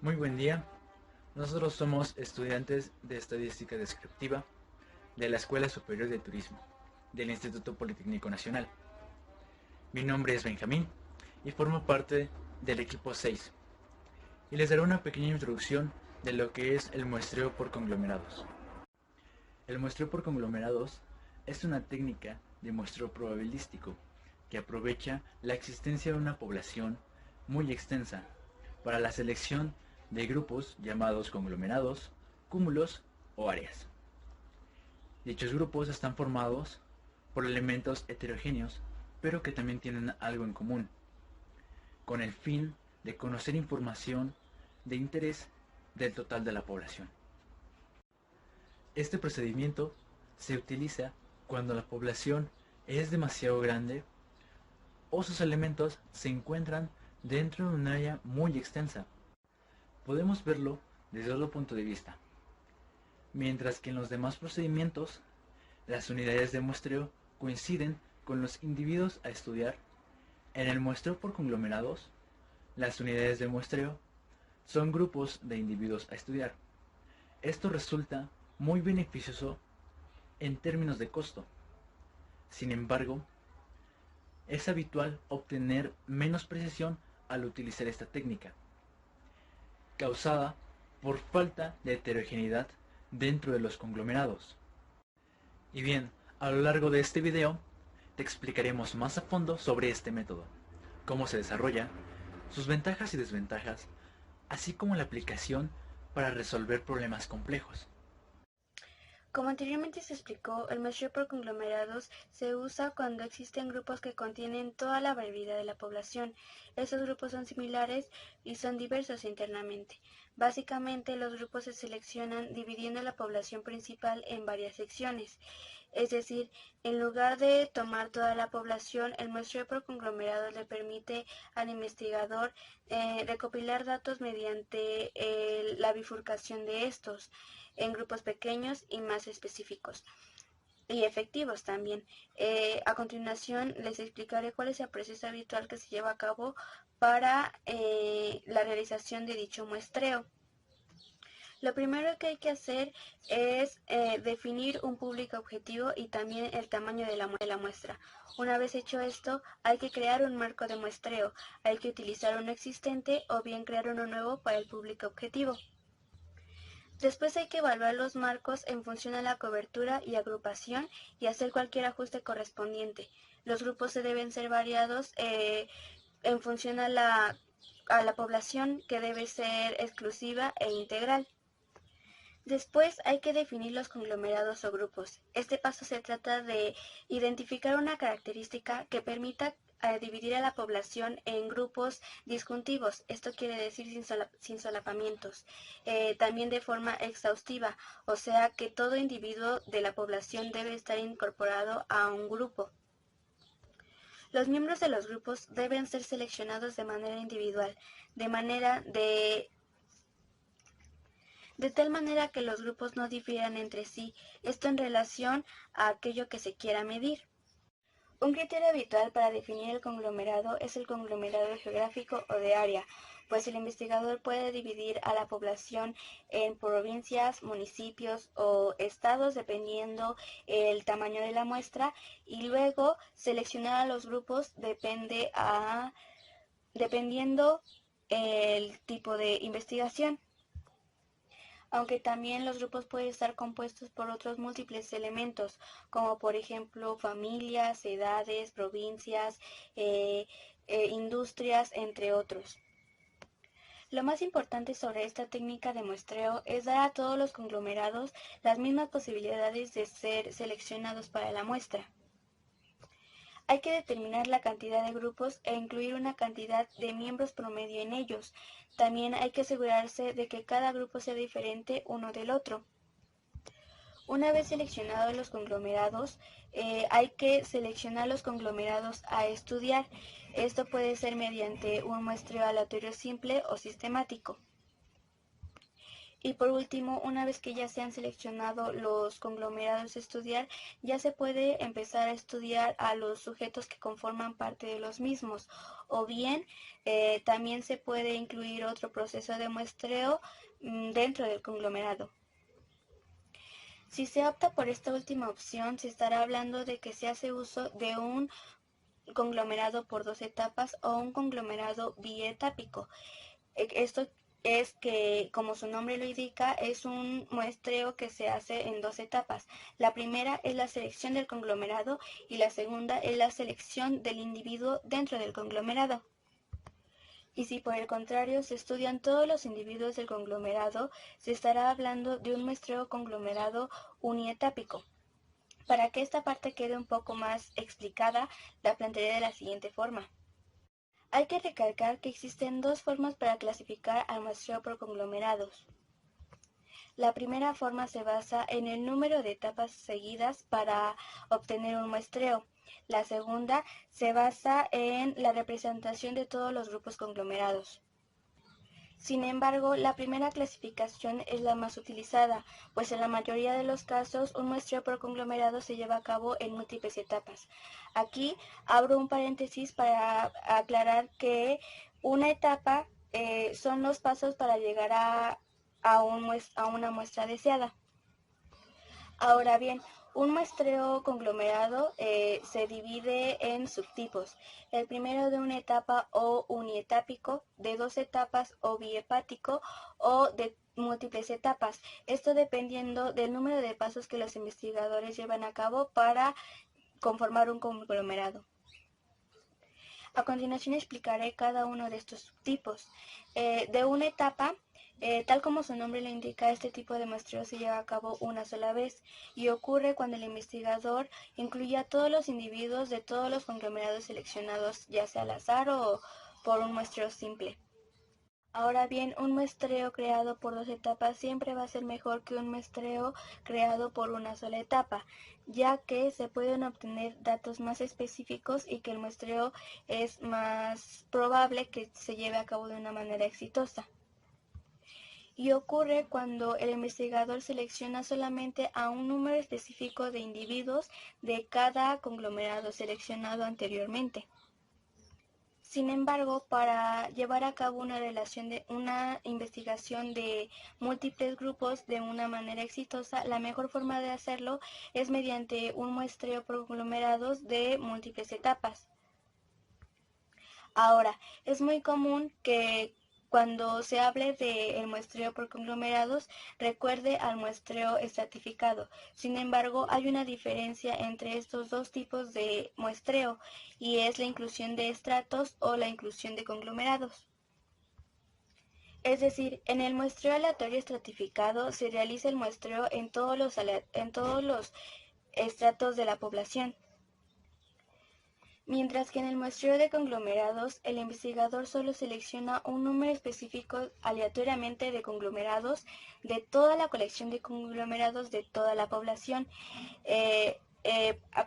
Muy buen día. Nosotros somos estudiantes de Estadística Descriptiva de la Escuela Superior de Turismo del Instituto Politécnico Nacional. Mi nombre es Benjamín y formo parte del equipo 6 y les daré una pequeña introducción de lo que es el muestreo por conglomerados. El muestreo por conglomerados es una técnica de muestreo probabilístico que aprovecha la existencia de una población muy extensa para la selección de grupos llamados conglomerados, cúmulos o áreas. Dichos grupos están formados por elementos heterogéneos, pero que también tienen algo en común, con el fin de conocer información de interés del total de la población. Este procedimiento se utiliza cuando la población es demasiado grande o sus elementos se encuentran dentro de un área muy extensa. Podemos verlo desde otro punto de vista. Mientras que en los demás procedimientos, las unidades de muestreo coinciden con los individuos a estudiar, en el muestreo por conglomerados, las unidades de muestreo son grupos de individuos a estudiar. Esto resulta muy beneficioso en términos de costo. Sin embargo, es habitual obtener menos precisión al utilizar esta técnica, causada por falta de heterogeneidad dentro de los conglomerados. Y bien, a lo largo de este video te explicaremos más a fondo sobre este método, cómo se desarrolla, sus ventajas y desventajas, así como la aplicación para resolver problemas complejos. Como anteriormente se explicó, el muestreo por conglomerados se usa cuando existen grupos que contienen toda la variabilidad de la población. Estos grupos son similares y son diversos internamente. Básicamente, los grupos se seleccionan dividiendo la población principal en varias secciones. Es decir, en lugar de tomar toda la población, el muestreo por conglomerados le permite al investigador recopilar datos mediante la bifurcación de estos en grupos pequeños y más específicos y efectivos también. A continuación les explicaré cuál es el proceso habitual que se lleva a cabo para la realización de dicho muestreo. Lo primero que hay que hacer es definir un público objetivo y también el tamaño de la muestra. Una vez hecho esto, hay que crear un marco de muestreo. Hay que utilizar uno existente o bien crear uno nuevo para el público objetivo. Después hay que evaluar los marcos en función a la cobertura y agrupación y hacer cualquier ajuste correspondiente. Los grupos se deben ser variados en función a la población, que debe ser exclusiva e integral. Después hay que definir los conglomerados o grupos. Este paso se trata de identificar una característica que permita dividir a la población en grupos disjuntivos, esto quiere decir sin solapamientos, también de forma exhaustiva, o sea que todo individuo de la población debe estar incorporado a un grupo. Los miembros de los grupos deben ser seleccionados de manera individual, de tal manera que los grupos no difieran entre sí, esto en relación a aquello que se quiera medir. Un criterio habitual para definir el conglomerado es el conglomerado geográfico o de área, pues el investigador puede dividir a la población en provincias, municipios o estados dependiendo el tamaño de la muestra y luego seleccionar a los grupos dependiendo el tipo de investigación, aunque también los grupos pueden estar compuestos por otros múltiples elementos, como por ejemplo familias, edades, provincias, industrias, entre otros. Lo más importante sobre esta técnica de muestreo es dar a todos los conglomerados las mismas posibilidades de ser seleccionados para la muestra. Hay que determinar la cantidad de grupos e incluir una cantidad de miembros promedio en ellos. También hay que asegurarse de que cada grupo sea diferente uno del otro. Una vez seleccionados los conglomerados, hay que seleccionar los conglomerados a estudiar. Esto puede ser mediante un muestreo aleatorio simple o sistemático. Y por último, una vez que ya se han seleccionado los conglomerados a estudiar, ya se puede empezar a estudiar a los sujetos que conforman parte de los mismos. O bien, también se puede incluir otro proceso de muestreo dentro del conglomerado. Si se opta por esta última opción, se estará hablando de que se hace uso de un conglomerado por dos etapas o un conglomerado bietápico. Esto es que, como su nombre lo indica, es un muestreo que se hace en dos etapas. La primera es la selección del conglomerado y la segunda es la selección del individuo dentro del conglomerado. Y si por el contrario se estudian todos los individuos del conglomerado, se estará hablando de un muestreo conglomerado unietápico. Para que esta parte quede un poco más explicada, la plantearé de la siguiente forma. Hay que recalcar que existen dos formas para clasificar al muestreo por conglomerados. La primera forma se basa en el número de etapas seguidas para obtener un muestreo. La segunda se basa en la representación de todos los grupos conglomerados. Sin embargo, la primera clasificación es la más utilizada, pues en la mayoría de los casos un muestreo por conglomerado se lleva a cabo en múltiples etapas. Aquí abro un paréntesis para aclarar que una etapa son los pasos para llegar a una muestra deseada. Ahora bien, un muestreo conglomerado se divide en subtipos. El primero de una etapa o unietápico, de dos etapas o biepático o de múltiples etapas. Esto dependiendo del número de pasos que los investigadores llevan a cabo para conformar un conglomerado. A continuación explicaré cada uno de estos subtipos. De una etapa, tal como su nombre lo indica, este tipo de muestreo se lleva a cabo una sola vez y ocurre cuando el investigador incluye a todos los individuos de todos los conglomerados seleccionados, ya sea al azar o por un muestreo simple. Ahora bien, un muestreo creado por dos etapas siempre va a ser mejor que un muestreo creado por una sola etapa, ya que se pueden obtener datos más específicos y que el muestreo es más probable que se lleve a cabo de una manera exitosa. Y ocurre cuando el investigador selecciona solamente a un número específico de individuos de cada conglomerado seleccionado anteriormente. Sin embargo, para llevar a cabo una investigación de múltiples grupos de una manera exitosa, la mejor forma de hacerlo es mediante un muestreo por conglomerados de múltiples etapas. Ahora, es muy común que cuando se hable del muestreo por conglomerados, recuerde al muestreo estratificado. Sin embargo, hay una diferencia entre estos dos tipos de muestreo y es la inclusión de estratos o la inclusión de conglomerados. Es decir, en el muestreo aleatorio estratificado se realiza el muestreo en todos los estratos de la población. Mientras que en el muestreo de conglomerados, el investigador solo selecciona un número específico aleatoriamente de conglomerados de toda la colección de conglomerados de toda la población.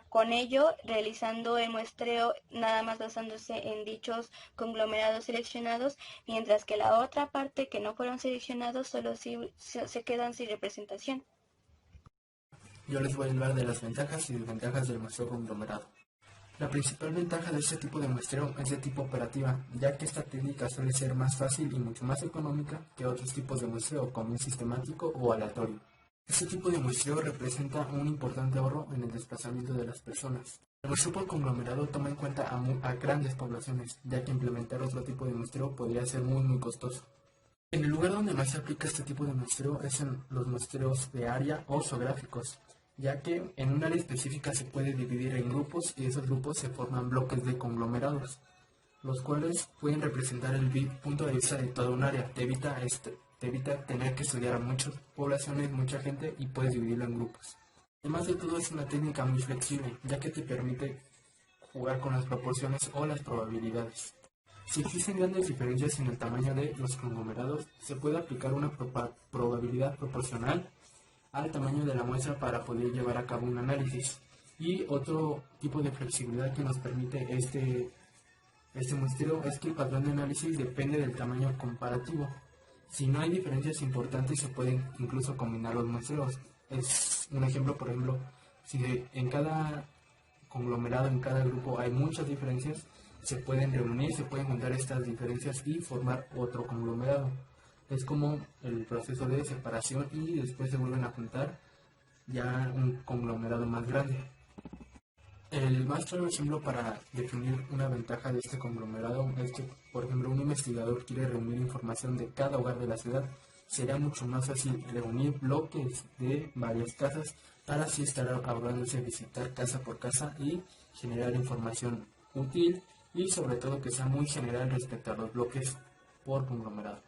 Con ello, realizando el muestreo nada más basándose en dichos conglomerados seleccionados, mientras que la otra parte que no fueron seleccionados solo se quedan sin representación. Yo les voy a hablar de las ventajas y desventajas del muestreo conglomerado. La principal ventaja de este tipo de muestreo es de tipo operativa, ya que esta técnica suele ser más fácil y mucho más económica que otros tipos de muestreo, como un sistemático o aleatorio. Este tipo de muestreo representa un importante ahorro en el desplazamiento de las personas. El muestreo por conglomerado toma en cuenta a grandes poblaciones, ya que implementar otro tipo de muestreo podría ser muy costoso. En el lugar donde más se aplica este tipo de muestreo es en los muestreos de área o zoográficos, ya que en un área específica se puede dividir en grupos y esos grupos se forman bloques de conglomerados, los cuales pueden representar el punto de vista de toda un área. Te evita tener que estudiar a muchas poblaciones, mucha gente y puedes dividirlo en grupos. Además de todo, es una técnica muy flexible, ya que te permite jugar con las proporciones o las probabilidades. Si existen grandes diferencias en el tamaño de los conglomerados, se puede aplicar una probabilidad proporcional al tamaño de la muestra para poder llevar a cabo un análisis. Y otro tipo de flexibilidad que nos permite este muestreo es que el patrón de análisis depende del tamaño comparativo, Si no hay diferencias importantes, se pueden incluso combinar los muestreos. Es un ejemplo, por ejemplo, si en cada conglomerado, en cada grupo hay muchas diferencias, se pueden reunir, se pueden juntar estas diferencias y formar otro conglomerado. Es como el proceso de separación y después se vuelven a juntar ya un conglomerado más grande. El más claro ejemplo para definir una ventaja de este conglomerado es que, por ejemplo, un investigador quiere reunir información de cada hogar de la ciudad. Será mucho más fácil reunir bloques de varias casas para así estar ahorrándose visitar casa por casa y generar información útil y sobre todo que sea muy general respecto a los bloques por conglomerado.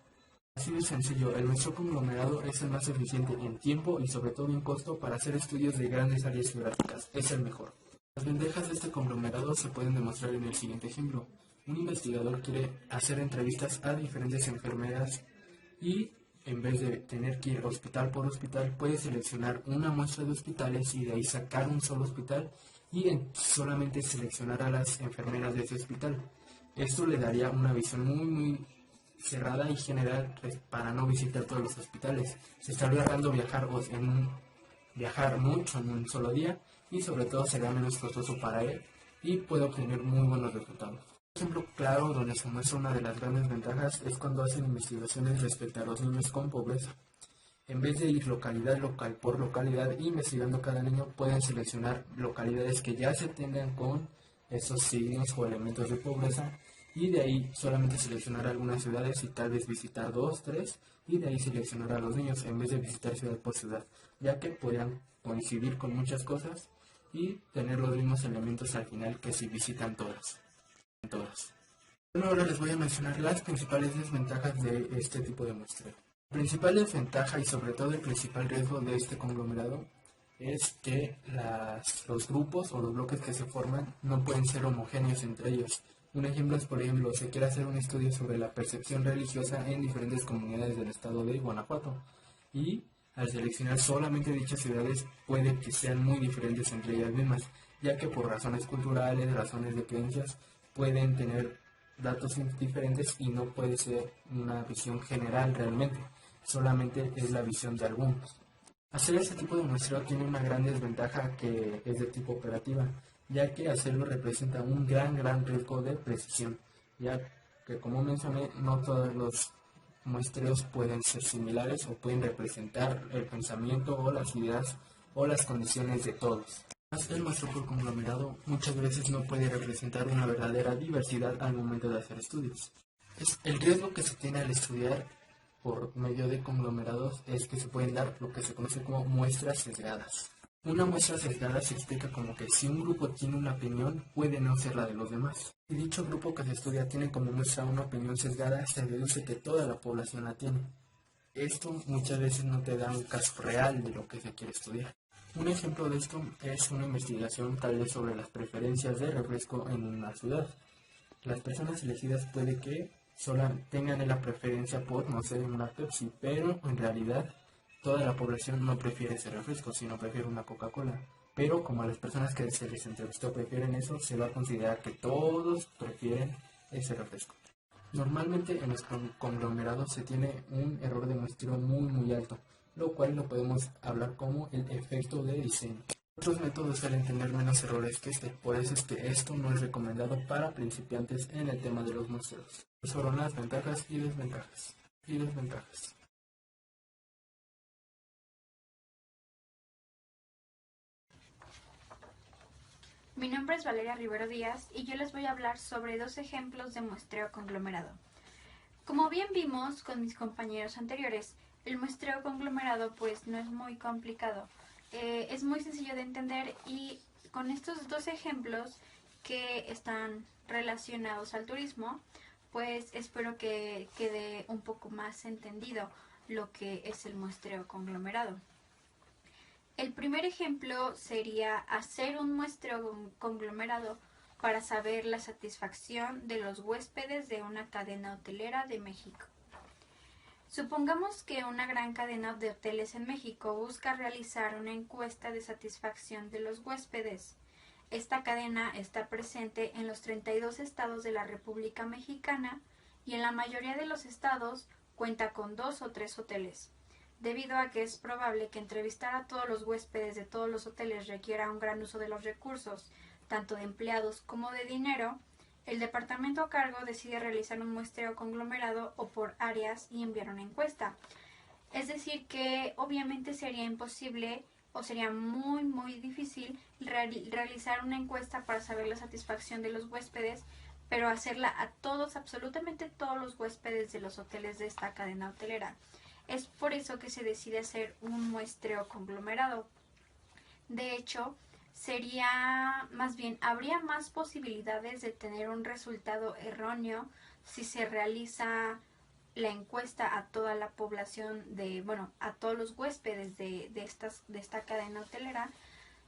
Así de sencillo, el muestreo conglomerado es el más eficiente en tiempo y sobre todo en costo para hacer estudios de grandes áreas geográficas. Es el mejor. Las ventajas de este conglomerado se pueden demostrar en el siguiente ejemplo. Un investigador quiere hacer entrevistas a diferentes enfermeras y en vez de tener que ir hospital por hospital, puede seleccionar una muestra de hospitales y de ahí sacar un solo hospital y solamente seleccionar a las enfermeras de ese hospital. Esto le daría una visión muy cerrada y general para no visitar todos los hospitales. Se estaría ahorrando viajar mucho en un solo día y sobre todo sería menos costoso para él y puede obtener muy buenos resultados. Un ejemplo claro donde se muestra una de las grandes ventajas es cuando hacen investigaciones respecto a los niños con pobreza. En vez de ir localidad local por localidad investigando cada niño, pueden seleccionar localidades que ya se tengan con esos signos o elementos de pobreza y de ahí solamente seleccionar algunas ciudades y tal vez visitar dos, tres y de ahí seleccionar a los niños en vez de visitar ciudad por ciudad, ya que podrían coincidir con muchas cosas y tener los mismos elementos al final que si visitan todas. Bueno, ahora les voy a mencionar las principales desventajas de este tipo de muestreo. La principal desventaja y sobre todo el principal riesgo de este conglomerado es que los grupos o los bloques que se forman no pueden ser homogéneos entre ellos. Un ejemplo es, por ejemplo, se quiere hacer un estudio sobre la percepción religiosa en diferentes comunidades del estado de Guanajuato y al seleccionar solamente dichas ciudades puede que sean muy diferentes entre ellas mismas, ya que por razones culturales, razones de creencias, pueden tener datos diferentes y no puede ser una visión general realmente, solamente es la visión de algunos. Hacer este tipo de muestreo tiene una gran desventaja que es de tipo operativa, ya que hacerlo representa un gran riesgo de precisión, ya que como mencioné, no todos los muestreos pueden ser similares o pueden representar el pensamiento o las ideas o las condiciones de todos. El muestreo por conglomerado muchas veces no puede representar una verdadera diversidad al momento de hacer estudios. El riesgo que se tiene al estudiar por medio de conglomerados es que se pueden dar lo que se conoce como muestras sesgadas. Una muestra sesgada se explica como que si un grupo tiene una opinión, puede no ser la de los demás. Si dicho grupo que se estudia tiene como muestra una opinión sesgada, se deduce que toda la población la tiene. Esto muchas veces no te da un caso real de lo que se quiere estudiar. Un ejemplo de esto es una investigación tal vez sobre las preferencias de refresco en una ciudad. Las personas elegidas puede que solo tengan la preferencia por, no sé, una Pepsi, pero en realidad toda la población no prefiere ese refresco, sino prefiere una Coca-Cola. Pero como a las personas que se les entrevistó prefieren eso, se va a considerar que todos prefieren ese refresco. Normalmente en los conglomerados se tiene un error de muestreo muy alto, lo cual lo podemos hablar como el efecto de diseño. Otros métodos suelen tener menos errores que este, por eso es que esto no es recomendado para principiantes en el tema de los muestreos. Son las ventajas y desventajas. Mi nombre es Valeria Rivero Díaz y yo les voy a hablar sobre dos ejemplos de muestreo conglomerado. Como bien vimos con mis compañeros anteriores, el muestreo conglomerado pues no es muy complicado, es muy sencillo de entender y con estos dos ejemplos que están relacionados al turismo, pues espero que quede un poco más entendido lo que es el muestreo conglomerado. El primer ejemplo sería hacer un muestreo conglomerado para saber la satisfacción de los huéspedes de una cadena hotelera de México. Supongamos que una gran cadena de hoteles en México busca realizar una encuesta de satisfacción de los huéspedes. Esta cadena está presente en los 32 estados de la República Mexicana y en la mayoría de los estados cuenta con 2 o 3 hoteles. Debido a que es probable que entrevistar a todos los huéspedes de todos los hoteles requiera un gran uso de los recursos, tanto de empleados como de dinero, el departamento a cargo decide realizar un muestreo conglomerado o por áreas y enviar una encuesta. Es decir, que obviamente sería imposible o sería muy difícil realizar una encuesta para saber la satisfacción de los huéspedes, pero hacerla a todos, absolutamente todos los huéspedes de los hoteles de esta cadena hotelera. Es por eso que se decide hacer un muestreo conglomerado. De hecho, habría más posibilidades de tener un resultado erróneo si se realiza la encuesta a toda la población a todos los huéspedes de esta cadena hotelera.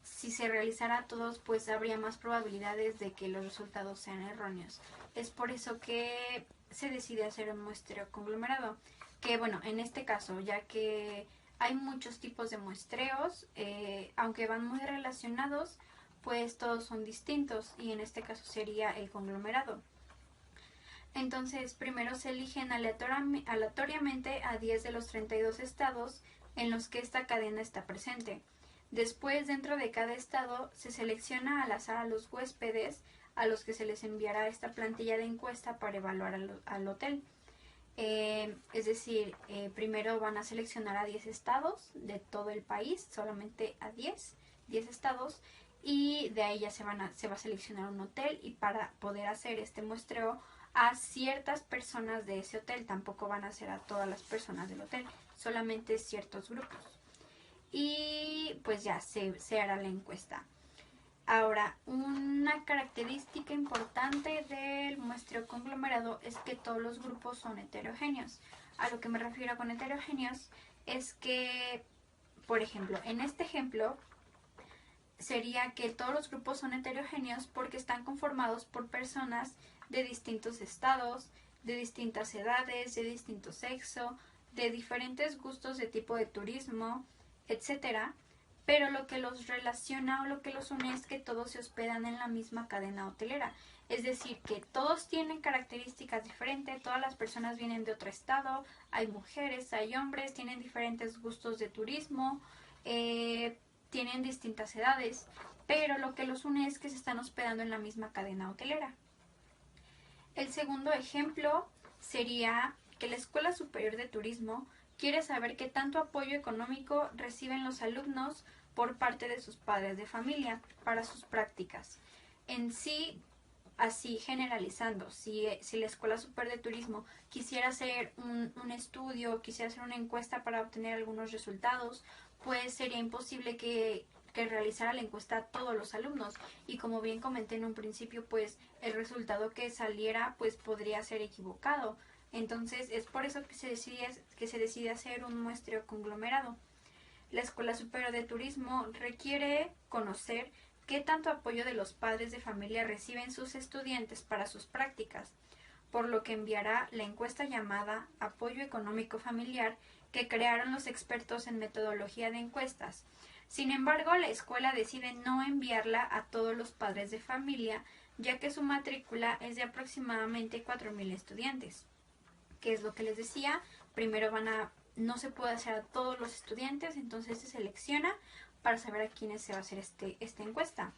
Si se realizara a todos, pues habría más probabilidades de que los resultados sean erróneos. Es por eso que se decide hacer un muestreo conglomerado. Que en este caso, ya que hay muchos tipos de muestreos, aunque van muy relacionados, pues todos son distintos y en este caso sería el conglomerado. Entonces, primero se eligen aleatoriamente a 10 de los 32 estados en los que esta cadena está presente. Después, dentro de cada estado, se selecciona al azar a los huéspedes a los que se les enviará esta plantilla de encuesta para evaluar al hotel. Es decir, primero van a seleccionar a 10 estados de todo el país, solamente a 10 estados, y de ahí ya se va a seleccionar un hotel, y para poder hacer este muestreo a ciertas personas de ese hotel, tampoco van a ser a todas las personas del hotel, solamente ciertos grupos. Y pues ya se hará la encuesta. Ahora, una característica importante del muestreo conglomerado es que todos los grupos son heterogéneos. A lo que me refiero con heterogéneos es que, por ejemplo, en este ejemplo sería que todos los grupos son heterogéneos porque están conformados por personas de distintos estados, de distintas edades, de distinto sexo, de diferentes gustos de tipo de turismo, etcétera. Pero lo que los relaciona o lo que los une es que todos se hospedan en la misma cadena hotelera. Es decir, que todos tienen características diferentes, todas las personas vienen de otro estado, hay mujeres, hay hombres, tienen diferentes gustos de turismo, tienen distintas edades, pero lo que los une es que se están hospedando en la misma cadena hotelera. El segundo ejemplo sería que la Escuela Superior de Turismo quiere saber qué tanto apoyo económico reciben los alumnos por parte de sus padres de familia para sus prácticas. En sí, así generalizando, si la Escuela Superior de Turismo quisiera hacer un estudio, quisiera hacer una encuesta para obtener algunos resultados, pues sería imposible que realizara la encuesta a todos los alumnos, y como bien comenté en un principio, pues el resultado que saliera pues podría ser equivocado. Entonces es por eso que se decide hacer un muestreo conglomerado. La Escuela Superior de Turismo requiere conocer qué tanto apoyo de los padres de familia reciben sus estudiantes para sus prácticas, por lo que enviará la encuesta llamada Apoyo Económico Familiar, que crearon los expertos en metodología de encuestas. Sin embargo, la escuela decide no enviarla a todos los padres de familia, ya que su matrícula es de aproximadamente 4,000 estudiantes. ¿Qué es lo que les decía? Primero no se puede hacer a todos los estudiantes, entonces se selecciona para saber a quiénes se va a hacer esta encuesta.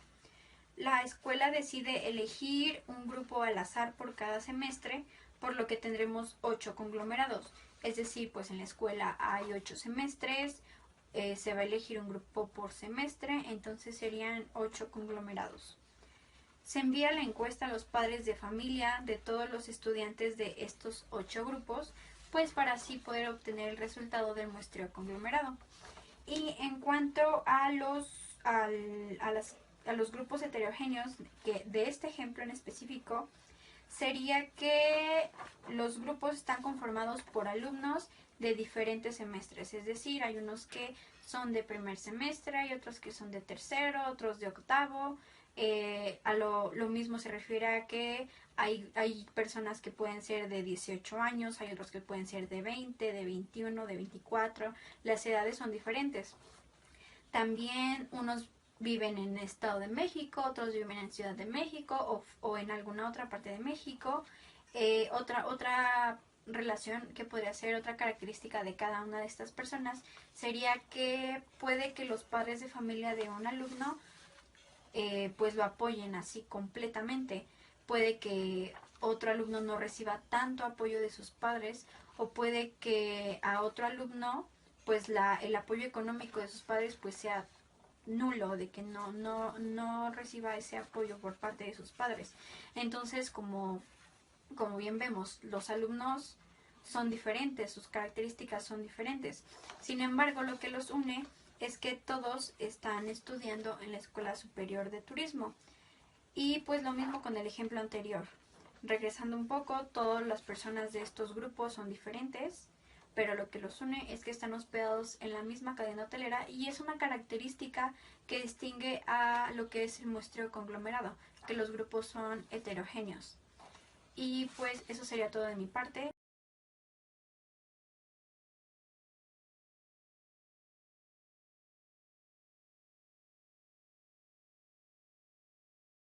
La escuela decide elegir un grupo al azar por cada semestre, por lo que tendremos 8 conglomerados. Es decir, pues en la escuela hay 8 semestres, se va a elegir un grupo por semestre, entonces serían 8 conglomerados. Se envía la encuesta a los padres de familia de todos los estudiantes de estos 8 grupos, pues para así poder obtener el resultado del muestreo conglomerado. Y en cuanto a los grupos heterogéneos de este ejemplo en específico, sería que los grupos están conformados por alumnos de diferentes semestres, es decir, hay unos que son de primer semestre, hay otros que son de tercero, otros de octavo. Lo mismo se refiere a que hay personas que pueden ser de 18 años, hay otros que pueden ser de 20, de 21, de 24, las edades son diferentes. También unos viven en el Estado de México, otros viven en Ciudad de México o en alguna otra parte de México. Otra relación que podría ser otra característica de cada una de estas personas sería que puede que los padres de familia de un alumno pues lo apoyen así completamente. Puede que otro alumno no reciba tanto apoyo de sus padres, o puede que a otro alumno pues el apoyo económico de sus padres pues sea nulo, de que no reciba ese apoyo por parte de sus padres. Entonces, como bien vemos, los alumnos son diferentes, sus características son diferentes. Sin embargo, lo que los une es que todos están estudiando en la Escuela Superior de Turismo. Y pues lo mismo con el ejemplo anterior. Regresando un poco, todas las personas de estos grupos son diferentes, pero lo que los une es que están hospedados en la misma cadena hotelera, y es una característica que distingue a lo que es el muestreo conglomerado, que los grupos son heterogéneos. Y pues eso sería todo de mi parte.